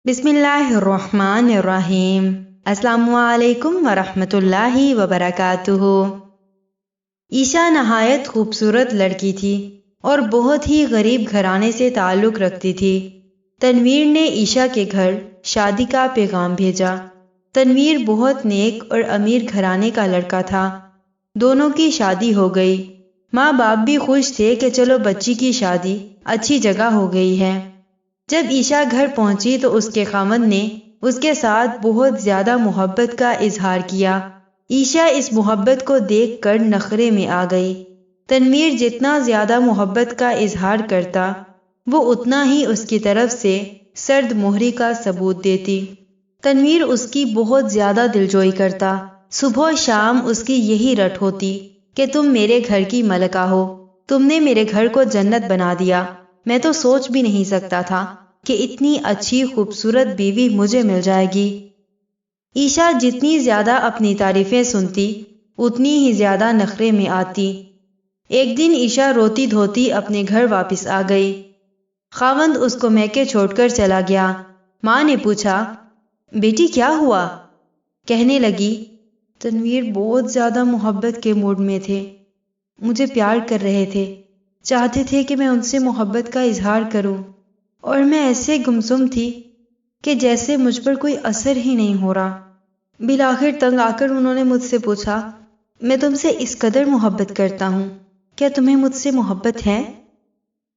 بسم اللہ الرحمن الرحیم۔ السلام علیکم ورحمۃ اللہ وبرکاتہ۔ عائشہ نہایت خوبصورت لڑکی تھی اور بہت ہی غریب گھرانے سے تعلق رکھتی تھی۔ تنویر نے عائشہ کے گھر شادی کا پیغام بھیجا۔ تنویر بہت نیک اور امیر گھرانے کا لڑکا تھا۔ دونوں کی شادی ہو گئی۔ ماں باپ بھی خوش تھے کہ چلو بچی کی شادی اچھی جگہ ہو گئی ہے۔ جب عائشہ گھر پہنچی تو اس کے خاوند نے اس کے ساتھ بہت زیادہ محبت کا اظہار کیا۔ عائشہ اس محبت کو دیکھ کر نخرے میں آ گئی۔ تنویر جتنا زیادہ محبت کا اظہار کرتا وہ اتنا ہی اس کی طرف سے سرد مہری کا ثبوت دیتی۔ تنویر اس کی بہت زیادہ دلجوئی کرتا۔ صبح و شام اس کی یہی رٹ ہوتی کہ تم میرے گھر کی ملکہ ہو، تم نے میرے گھر کو جنت بنا دیا۔ میں تو سوچ بھی نہیں سکتا تھا کہ اتنی اچھی خوبصورت بیوی مجھے مل جائے گی۔ عائشہ جتنی زیادہ اپنی تعریفیں سنتی اتنی ہی زیادہ نخرے میں آتی۔ ایک دن عائشہ روتی دھوتی اپنے گھر واپس آ گئی۔ خاوند اس کو میکے چھوڑ کر چلا گیا۔ ماں نے پوچھا، بیٹی کیا ہوا؟ کہنے لگی، تنویر بہت زیادہ محبت کے موڈ میں تھے، مجھے پیار کر رہے تھے، چاہتے تھے کہ میں ان سے محبت کا اظہار کروں، اور میں ایسے گمسم تھی کہ جیسے مجھ پر کوئی اثر ہی نہیں ہو رہا۔ بالآخر تنگ آ کر انہوں نے مجھ سے پوچھا، میں تم سے اس قدر محبت کرتا ہوں، کیا تمہیں مجھ سے محبت ہے؟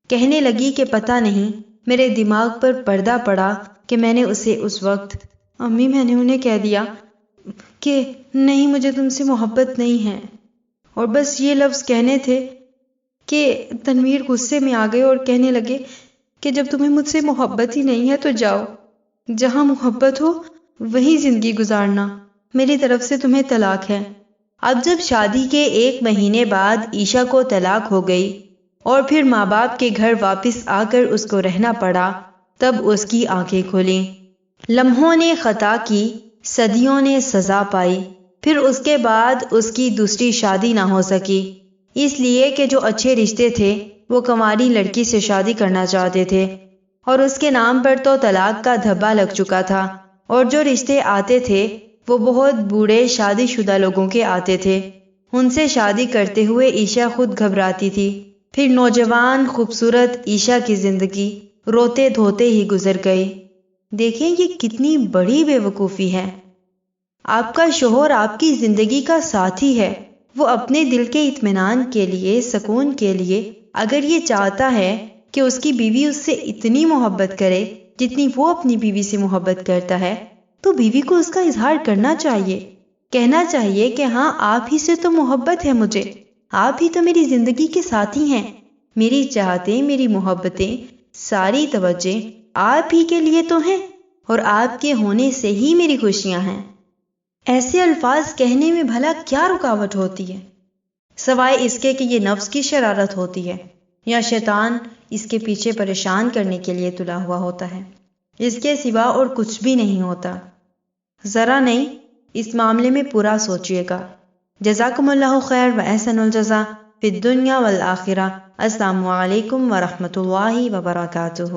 کہنے لگی کہ پتہ نہیں، میرے دماغ پر پردہ پڑا کہ میں نے اسے اس وقت، امی میں نے انہیں کہہ دیا کہ نہیں مجھے تم سے محبت نہیں ہے، اور بس یہ لفظ کہنے تھے کہ تنویر غصے میں آ گئے اور کہنے لگے کہ جب تمہیں مجھ سے محبت ہی نہیں ہے تو جاؤ، جہاں محبت ہو وہیں زندگی گزارنا، میری طرف سے تمہیں طلاق ہے۔ اب جب شادی کے 1 مہینے بعد عائشہ کو طلاق ہو گئی اور پھر ماں باپ کے گھر واپس آ کر اس کو رہنا پڑا، تب اس کی آنکھیں کھلیں۔ لمحوں نے خطا کی، صدیوں نے سزا پائی، پھر اس کے بعد اس کی دوسری شادی نہ ہو سکی، اس لیے کہ جو اچھے رشتے تھے وہ کنواری لڑکی سے شادی کرنا چاہتے تھے، اور اس کے نام پر تو طلاق کا دھبا لگ چکا تھا، اور جو رشتے آتے تھے وہ بہت بوڑھے شادی شدہ لوگوں کے آتے تھے۔ ان سے شادی کرتے ہوئے عائشہ خود گھبراتی تھی۔ پھر نوجوان خوبصورت عائشہ کی زندگی روتے دھوتے ہی گزر گئی۔ دیکھیں یہ کتنی بڑی بے وقوفی ہے۔ آپ کا شوہر آپ کی زندگی کا ساتھی ہے، وہ اپنے دل کے اطمینان کے لیے، سکون کے لیے اگر یہ چاہتا ہے کہ اس کی بیوی اس سے اتنی محبت کرے جتنی وہ اپنی بیوی سے محبت کرتا ہے، تو بیوی کو اس کا اظہار کرنا چاہیے، کہنا چاہیے کہ ہاں آپ ہی سے تو محبت ہے مجھے، آپ ہی تو میری زندگی کے ساتھی ہیں، میری چاہتیں، میری محبتیں، ساری توجہ آپ ہی کے لیے تو ہیں، اور آپ کے ہونے سے ہی میری خوشیاں ہیں۔ ایسے الفاظ کہنے میں بھلا کیا رکاوٹ ہوتی ہے، سوائے اس کے کہ یہ نفس کی شرارت ہوتی ہے، یا شیطان اس کے پیچھے پریشان کرنے کے لیے تلا ہوا ہوتا ہے، اس کے سوا اور کچھ بھی نہیں ہوتا۔ ذرا نہیں، اس معاملے میں پورا سوچئے گا۔ جزاکم اللہ خیر و احسن الجزا فی الدنیا والآخرہ۔ السلام علیکم ورحمۃ اللہ وبرکاتہ۔